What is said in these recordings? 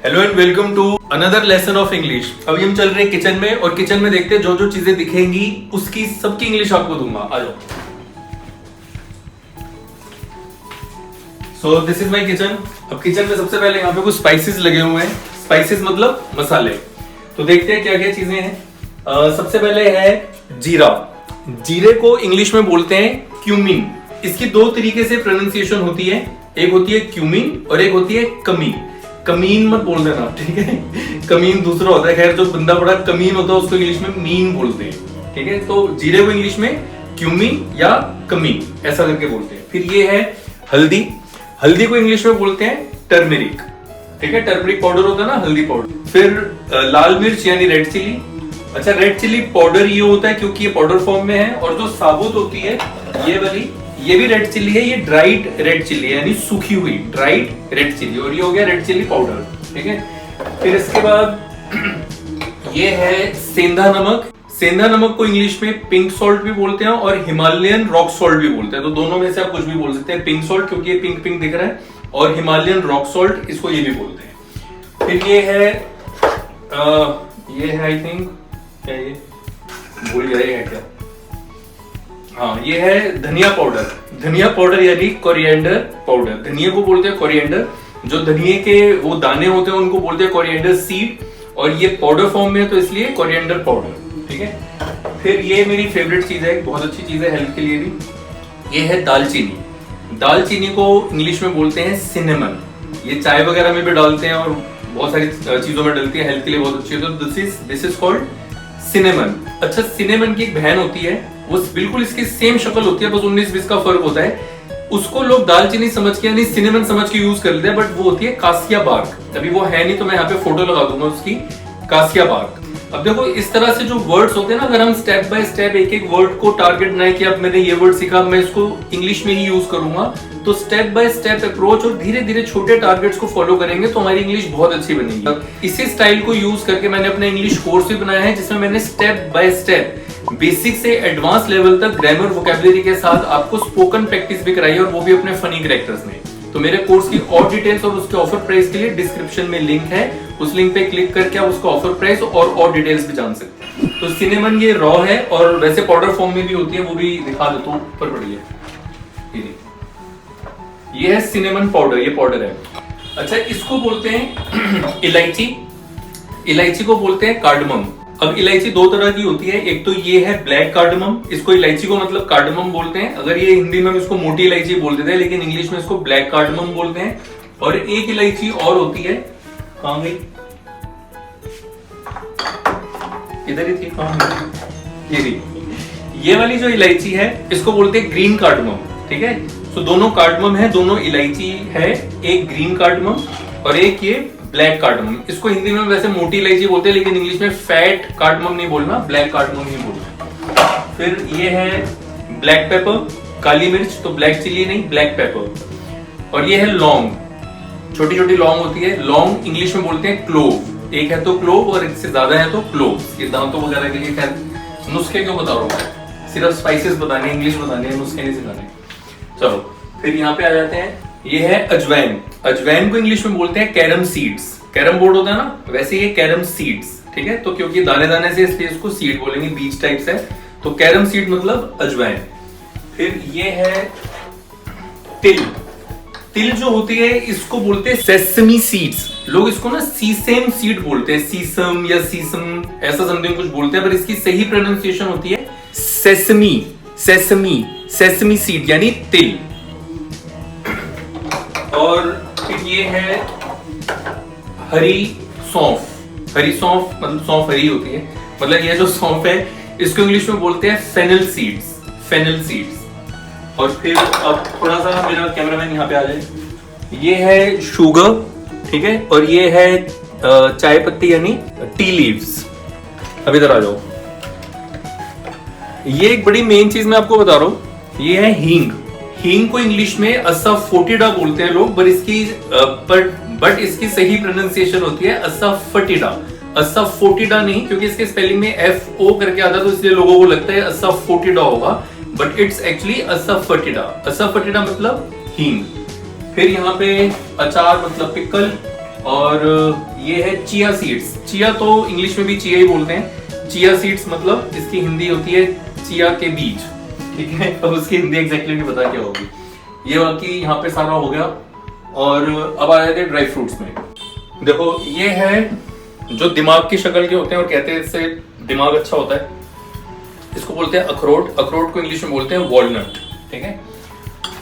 Hello and welcome to another lesson of English. अभी हम चल रहे हैं किचन में और किचन में देखते हैं जो जो चीजें दिखेंगी उसकी सबकी इंग्लिश आपको दूंगा। आ जाओ। So this is my kitchen. अब किचन में सबसे पहले यहाँ पे कुछ स्पाइसेस लगे हुए हैं। स्पाइसेस मतलब मसाले। तो देखते हैं क्या क्या चीजें हैं। सबसे पहले है जीरा। जीरे को इंग्लिश में बोलते हैं क्यूमिन। इसकी दो तरीके से प्रोनाउंसिएशन होती है, एक होती है क्यूमिन और एक होती है कमीन। कमीन मत बोल देना, ठीक है। कमीन दूसरा होता है। खैर जो बंदा बड़ा कमीन होता है उसको इंग्लिश में मीन बोलते हैं, ठीक है। तो जीरे को इंग्लिश में क्यूमिन या कमीन ऐसा करके बोलते हैं। फिर ये है हल्दी। हल्दी को इंग्लिश में बोलते हैं टर्मेरिक, ठीक है। टर्मरिक पाउडर होता है ना, हल्दी पाउडर। फिर लाल मिर्च यानी रेड चिली। अच्छा, रेड चिली पाउडर ये होता है क्योंकि ये पाउडर फॉर्म में है, और जो साबुत होती है ये वाली, ये भी रेड चिली है। ये ड्राइड रेड चिली है यानी सूखी हुई ड्राइड रेड चिली, और ये हो गया रेड चिली पाउडर, ठीक है। फिर इसके बाद ये है सेंधा नमक। सेंधा नमक को इंग्लिश में पिंक सॉल्ट भी बोलते हैं और हिमालयन रॉक सॉल्ट भी बोलते हैं। तो दोनों में से आप कुछ भी बोल सकते हैं। पिंक सॉल्ट क्योंकि ये पिंक पिंक दिख रहा है, और हिमालयन रॉक सॉल्ट इसको ये भी बोलते हैं। फिर ये है आई थिंक, क्या ये भूल गए है क्या, हाँ ये है धनिया पाउडर। धनिया पाउडर यानी कोरिएंडर पाउडर। धनिया को बोलते हैं कोरिएंडर। जो धनिये के वो दाने होते हैं उनको बोलते हैं कोरिएंडर सीड, और ये पाउडर फॉर्म में है तो इसलिए कोरिएंडर पाउडर, ठीक है। फिर ये मेरी फेवरेट चीज है, बहुत अच्छी चीज है हेल्थ के लिए भी। ये है दालचीनी। दालचीनी को इंग्लिश में बोलते हैं सिनेमन। ये चाय वगैरह में भी डालते हैं और बहुत सारी चीजों में डलती है, हेल्थ के लिए बहुत अच्छी है। तो दिस इज कॉल्ड सिनेमन। अच्छा, सिनेमन की एक बहन होती है, वो बिल्कुल इसकी सेम शक्ल होती है, बस 19-20 का फर्क होता है। उसको लोग दालचीनी समझ के यानी सिनेमन समझ के यूज कर लेते हैं, बट वो होती है कासिया बार्क। अभी वो है नहीं तो मैं यहाँ पे फोटो लगा दूंगा उसकी, कासिया बार्क। अब देखो इस तरह से जो वर्ड्स होते हैं ना, अगर हम स्टेप बाय स्टेप एक एक वर्ड को टारगेट बनाए कि अब मैंने ये वर्ड सीखा, मैं इसको इंग्लिश में ही यूज करूंगा, तो स्टेप बाय स्टेप अप्रोच और धीरे धीरे छोटे टारगेट्स को फॉलो करेंगे तो हमारी इंग्लिश बहुत अच्छी बनेगी। इसी स्टाइल को यूज करके मैंने अपना इंग्लिश कोर्स भी बनाया है, जिसमें मैंने स्टेप बाय स्टेप बेसिक से एडवांस लेवल तक ग्रामर वोकैबुलरी के साथ आपको स्पोकन प्रैक्टिस भी कराई, और वो भी अपने फनी कैरेक्टर्स में। तो मेरे कोर्स की और डिटेल्स और उसके ऑफर प्राइस के लिए डिस्क्रिप्शन में लिंक है, उस लिंक पे क्लिक करके आप उसका ऑफर प्राइस और डिटेल्स भी जान सकते हैं। तो सिनेमन ये रॉ है, और वैसे पाउडर फॉर्म में भी होती है, वो भी दिखा देता हूं, ऊपर पड़ी है ये है सिनेमन पाउडर, ये पाउडर है। अच्छा, इसको बोलते हैं इलायची। इलायची को बोलते हैं कार्डमम। अब इलायची दो तरह की होती है, एक तो ये है ब्लैक कार्डमम, इसको इलायची को मतलब कार्डमम बोलते हैं। अगर ये हिंदी में इसको मोटी इलायची बोल देते हैं, लेकिन इंग्लिश में इसको ब्लैक कार्डमम बोलते हैं। और एक इलायची और होती है, कहां गई, इधर ही थी, कहां गई, ये रही। ये वाली जो इलायची है इसको बोलते हैं ग्रीन कार्डमम, ठीक है। तो दोनों कार्डमम है, दोनों इलायची है, एक ग्रीन कार्डमम और एक ये ब्लैक कार्डमम। इसको हिंदी में वैसे मोटी इलायची बोलते हैं, लेकिन इंग्लिश में फैट कार्डमम नहीं बोलना, ब्लैक कार्डमम ही बोलना। फिर ये है ब्लैक पेपर, काली मिर्च, तो ब्लैक चिली नहीं, ब्लैक पेपर। और ये है लौंग, छोटी छोटी लौंग होती है। लौंग इंग्लिश में बोलते हैं क्लोव। एक है तो क्लोव और इससे ज्यादा है तो क्लोव। ये दांतों वगैरह के लिए। खैर नुस्खे क्यों बता रहा हूँ, सिर्फ स्पाइसेस बताने, इंग्लिश बताने हैं, नुस्खे नहीं सिखाने। चलो फिर यहाँ पे आ जाते हैं। ये है अजवैन। अजवैन को इंग्लिश में बोलते हैं कैरम सीड्स। कैरम बोर्ड होता है ना, वैसे ये कैरम सीड्स, ठीक है। तो क्योंकि दाने दाने से इसलिए इसको सीड बोलेंगे, बीज टाइप से। तो कैरम सीड मतलब अजवैन। फिर ये है तिल। तिल जो होती है इसको बोलते हैं सेसमी सीड्स। लोग इसको ना सीसम सीड बोलते हैं, सीसम या सीसम ऐसा समथिंग कुछ बोलते हैं, पर इसकी सही प्रोनाउंसिएशन होती है सेसमी। सेसमी, सेसमी सीड यानी तिल। और फिर ये है हरी सौंफ। हरी सौंफ मतलब सौंफ हरी होती है, मतलब ये जो सौंफ है इसको इंग्लिश में बोलते हैं फेनल सीड्स। Fennel seeds. और फिर अब थोड़ा सा मेरा कैमरामैन यहाँ पे आ जाए। ये है शुगर, ठीक है। और ये है चाय पत्ती यानी टी लीव्स। अब इधर आ जाओ। ये एक बड़ी मेन चीज मैं आपको बता रहा हूं, ये है हींग। हींग को इंग्लिश में असफोटिडा बोलते हैं लोग, बट इसकी सही प्रोनाउंसिएशन होती है असफटिडा। असफोटिडा नहीं, क्योंकि इसके स्पेलिंग में FO करके आता है, तो इसलिए लोगों को लगता है असफोटिडा होगा, बट इट्स एक्चुअली असफटिडा। असफटिडा मतलब हींग। फिर यहाँ पे अचार मतलब पिकल, और ये है चिया सीड्स। चिया तो इंग्लिश में भी चिया ही बोलते हैं। चिया सीड्स मतलब इसकी हिंदी होती है चिया के बीज, ठीक है। अब उसकी हिंदी एग्जैक्टली नहीं पता क्या होगी। ये बाकी यहाँ पे सारा हो गया। और अब आ जाते हैं ड्राई फ्रूट्स में। देखो ये है जो दिमाग की शक्ल के होते हैं और कहते हैं इससे दिमाग अच्छा होता है, इसको बोलते हैं अखरोट। अखरोट को इंग्लिश में बोलते हैं वॉलनट, ठीक है।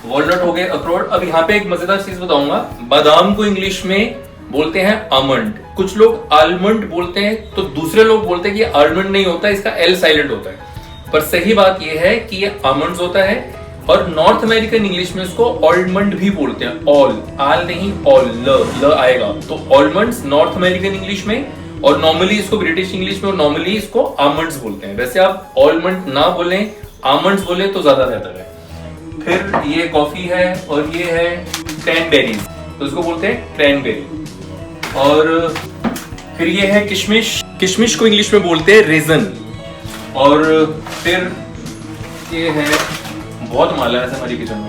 वॉलनट हो गए, अखरोट। अब यहाँ पे एक मजेदार चीज बताऊंगा, बादाम को इंग्लिश में बोलते हैं आमंड। कुछ लोग आलमंड बोलते हैं, तो दूसरे लोग बोलते हैं कि आलमंड नहीं होता, इसका एल साइलेंट होता है। पर सही बात यह है कि ये आमंड्स होता है। और नॉर्थ अमेरिकन इंग्लिश में इसको ऑलमंड भी बोलते हैं। ऑल, आल नहीं, ऑल, ल आएगा। तो ऑलमंड्स नॉर्थ अमेरिकन इंग्लिश में, और नॉर्मली इसको ब्रिटिश इंग्लिश में और नॉर्मली इसको आमंड्स बोलते हैं। वैसे आप ऑलमंड ना बोलें, आमंड्स बोले तो ज्यादा बेहतर है। फिर ये कॉफी है और ये है क्रैनबेरीज, तो इसको बोलते हैं क्रैनबेरी। और फिर ये है किशमिश। किशमिश को इंग्लिश में बोलते हैं रेजन। और फिर ये है, बहुत माला है हमारी किचन में,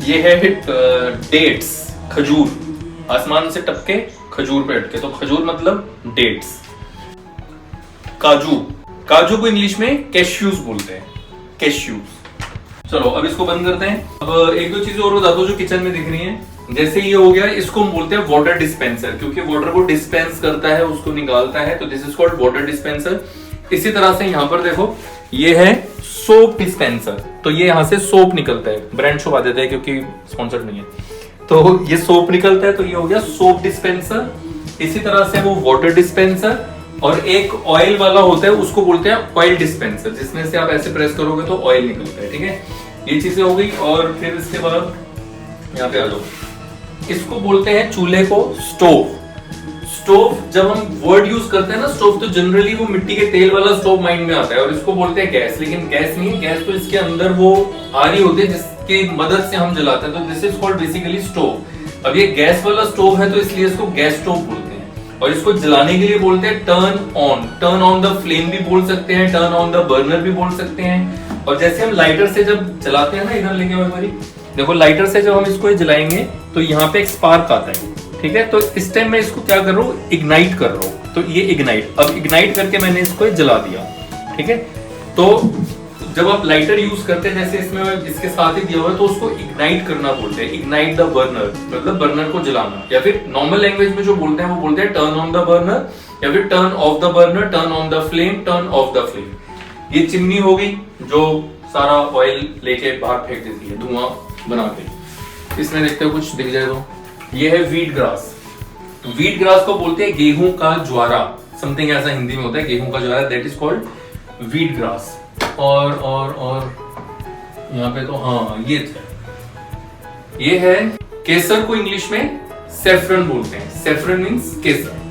ये है डेट्स, खजूर। आसमान से टपके खजूर पे अटके, तो खजूर मतलब डेट्स। काजू, काजू को इंग्लिश में कैश्यूज बोलते हैं, कैश्यूज। चलो अब इसको बंद करते हैं। अब एक दो चीजें और बता दो जो किचन में दिख रही हैं। जैसे ये हो गया, इसको हम बोलते हैं वाटर डिस्पेंसर, क्योंकि वाटर को डिस्पेंस करता है, उसको निकालता है, तो this is called water dispenser. इसी तरह से यहाँ पर देखो, ये है सोप डिस्पेंसर। तो ये यहाँ से सोप निकलता है, ब्रांड शो आ देता है क्योंकि स्पॉन्सर्ड नहीं है, तो ये सोप निकलता है, तो ये हो गया सोप डिस्पेंसर। इसी तरह से वो वाटर डिस्पेंसर। और एक ऑयल वाला होता है, उसको बोलते हैं ऑयल डिस्पेंसर, जिसमें से आप ऐसे प्रेस करोगे तो ऑयल निकलता है, ठीक है। ये चीजें हो गई। और फिर इसके बाद यहाँ पे आ जाओ, इसको बोलते हैं चूल्हे को स्टोव। स्टोव, जब हम वर्ड यूज करते हैं ना स्टोव, तो जनरली वो मिट्टी के तेल वाला स्टोव माइंड में आता है, और इसको बोलते हैं गैस। लेकिन गैस नहीं, गैस तो इसके अंदर वो आ रही होती है जिसकी मदद से हम जलाते हैं, तो this is called basically stove. अब ये गैस वाला स्टोव है, तो इसलिए इसको गैस स्टोव बोलते हैं। और इसको जलाने के लिए बोलते हैं turn on. Turn on the flame भी बोल सकते हैं, टर्न ऑन द बर्नर भी बोल सकते हैं। और जैसे हम लाइटर से जब जलाते हैं ना, इधर लेके हमारी देखो, लाइटर से जब हम इसको जलाएंगे तो यहाँ पे एक स्पार्क आता है, ठीक है। तो इस टाइम मैं इसको क्या कर रहा हूँ, इग्नाइट कर रहा हूँ, तो ये इग्नाइट। अब इग्नाइट करके मैंने इसको जला दिया, ठीक है। तो जब आप लाइटर यूज करते हैं, जैसे इसमें इसके साथ ही दिया हुआ है, तो उसको इग्नाइट करना बोलते हैं, इग्नाइट द बर्नर, मतलब बर्नर को जलाना। या फिर नॉर्मल लैंग्वेज में जो बोलते हैं वो बोलते हैं टर्न ऑन द बर्नर, या फिर turn off the burner, turn on the flame, turn off the flame. ये चिमनी हो गई जो सारा ऑयल लेके बाहर फेंक देती है, धुआं बना के। इसमें देखते हो कुछ दिख जाए तो, ये है व्हीट ग्रास। व्हीट ग्रास को बोलते हैं गेहूं का ज्वारा, समथिंग ऐसा हिंदी में होता है, गेहूं का ज्वारा, that is called wheat grass. और यहाँ पे तो हाँ ये थे, ये है केसर को इंग्लिश में सेफ्रन बोलते हैं, सेफ्रन मींस केसर।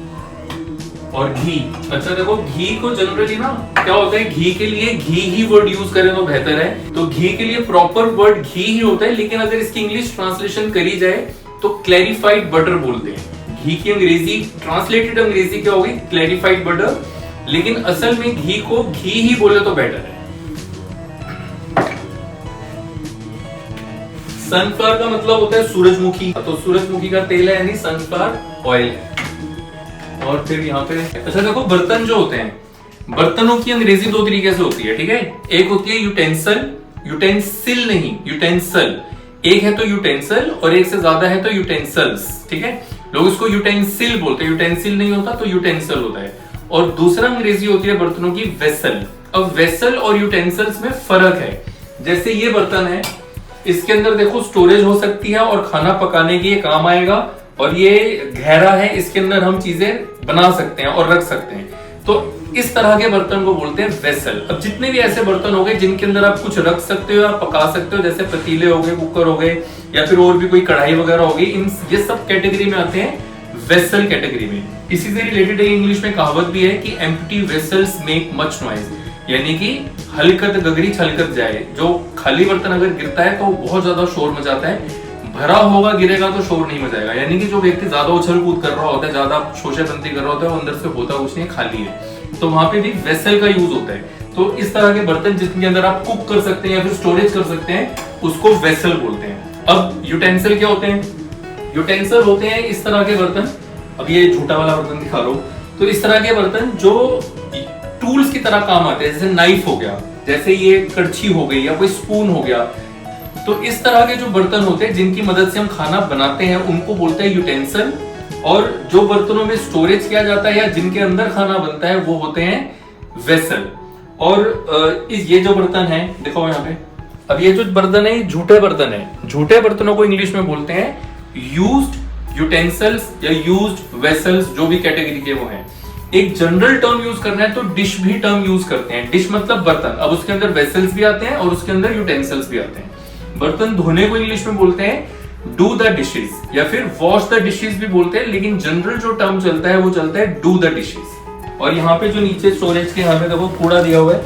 और घी, अच्छा देखो घी को जनरली ना क्या होता है, घी के लिए घी ही वर्ड यूज करें तो बेहतर है। तो घी के लिए प्रॉपर वर्ड घी ही होता है, लेकिन अगर इसकी इंग्लिश ट्रांसलेशन करी जाए तो क्लैरिफाइड बटर बोलते हैं। घी की अंग्रेजी, ट्रांसलेटेड अंग्रेजी क्या होगी, क्लैरिफाइड बटर, लेकिन असल में घी को घी ही बोले तो बेटर है। सनफ्लावर का मतलब होता है सूरजमुखी, तो सूरजमुखी का तेल है यानी सनफ्लावर ऑयल है। और फिर यहाँ पे अच्छा देखो, बर्तन जो होते हैं, बर्तनों की अंग्रेजी दो तरीके से होती है, ठीक है। एक होती है यूटेंसिल, यूटेंसिल नहीं यूटेंसिल, एक है तो यूटेंसिल और एक से ज्यादा है तो यूटेंसिल्स, ठीक है। लोग इसको यूटेंसिल बोलते हैं, यूटेंसिल नहीं होता तो यूटेंसिल होता है। और दूसरा अंग्रेजी होती है बर्तनों की वेसल। अब वेसल और यूटेंसिल्स में फर्क है। जैसे ये बर्तन है, इसके अंदर देखो स्टोरेज हो सकती है और खाना पकाने के लिए काम आएगा, और ये गहरा है, इसके अंदर हम चीजें बना सकते हैं और रख सकते हैं। तो इस तरह के बर्तन को बोलते हैं वेसल। अब जितने भी ऐसे बर्तन हो गए जिनके अंदर आप कुछ रख सकते हो या पका सकते हो, जैसे पतीले हो गए, कुकर हो गए, या फिर और भी कोई कढ़ाई वगैरह हो गई, इन ये सब कैटेगरी में आते हैं वेसल कैटेगरी में। इसी से रिलेटेड इंग्लिश में कहावत भी है कि empty vessels make much noise, यानी कि हलकत गगरी छलकत जाए। जो खाली बर्तन अगर गिरता है तो बहुत ज्यादा शोर मचाता है, भरा होगा गिरेगा तो शोर नहीं मचाएगा। यानी कि जो व्यक्ति ज्यादा उछल कूद कर रहा होता है, ज्यादा शोशेबंदी कर रहा होता है, वो अंदर से होता कुछ नहीं, खाली है, तो वहां पे भी वेसल का यूज होता है। तो इस तरह के बर्तन जिसके अंदर आप कुक कर सकते हैं या फिर स्टोरेज कर सकते हैं, उसको वेसल बोलते हैं। अब यूटेंसिल क्या होते हैं, यूटेंसिल होते हैं इस तरह के बर्तन अब ये झूठा वाला बर्तन दिखा रहा हूं। तो इस तरह के बर्तन जो टूल्स की तरह काम आते हैं, जैसे नाइफ हो गया, जैसे ये कड़छी हो गई या कोई स्पून हो गया, तो इस तरह के जो बर्तन होते हैं जिनकी मदद से हम खाना बनाते हैं उनको बोलते हैं यूटेंसिल। और जो बर्तनों में स्टोरेज किया जाता है या जिनके अंदर खाना बनता है वो होते हैं वेसल। और ये जो बर्तन है देखो यहाँ पे, अब ये जो बर्तन है झूठे बर्तन है। झूठे बर्तनों को इंग्लिश में बोलते हैं यूज्ड यूटेंसिल्स या यूज्ड वेसल्स, जो भी कैटेगरी के वो हैं। एक जनरल टर्म यूज करना है तो डिश भी टर्म यूज करते हैं। डिश मतलब बर्तन, अब उसके अंदर वेसल्स भी आते हैं और उसके अंदर यूटेंसिल्स भी आते हैं। बर्तन धोने को इंग्लिश में बोलते हैं डू द डिशेस या फिर वॉश द डिशेस भी बोलते हैं, लेकिन जनरल जो टर्म चलता है वो चलता है डू द डिशेस। और यहाँ पे जो नीचे स्टोरेज के यहाँ पे देखो कूड़ा दिया हुआ है,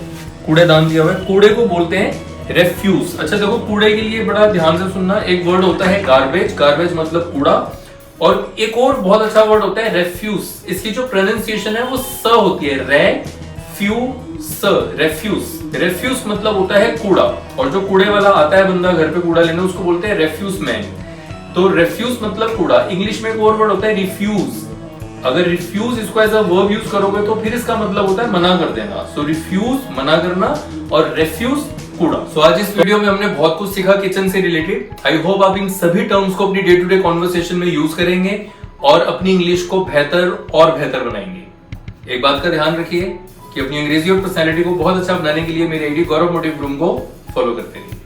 कूड़ेदान दिया हुआ है, कूड़े को बोलते हैं रेफ्यूज। अच्छा देखो, कूड़े के लिए बड़ा ध्यान से सुनना, एक वर्ड होता है गार्बेज, गार्बेज मतलब कूड़ा, और एक और बहुत अच्छा वर्ड होता है रेफ्यूज। इसकी जो प्रोनाउंसिएशन है वो स होती है, रेफ्यूज। रेफ्यूज मतलब होता है कूड़ा, और जो कूड़े वाला आता है बंदा घर पे कूड़ा लेने, उसको बोलते हैं रेफ्यूज मैन। तो रेफ्यूज मतलब कूड़ा। इंग्लिश में एक और वर्ड होता है रिफ्यूज। अगर रिफ्यूज इसको एज अ वर्ब यूज करोगे तो फिर इसका मतलब होता है मना कर देना। सो रिफ्यूज मना करना और रेफ्यूज कूड़ा। सो आज इस वीडियो में हमने बहुत कुछ सीखा किचन से रिलेटेड। आई होप आप इन सभी टर्म्स को अपनी डे टू डे कॉन्वर्सेशन में यूज करेंगे और अपनी इंग्लिश को बेहतर और बेहतर बनाएंगे। एक बात का ध्यान रखिए कि अपनी अंग्रेजी और पर्सनैलिटी को बहुत अच्छा बनाने के लिए मेरे आईडी गौरव मोटिव रूम को फॉलो करते रहिए।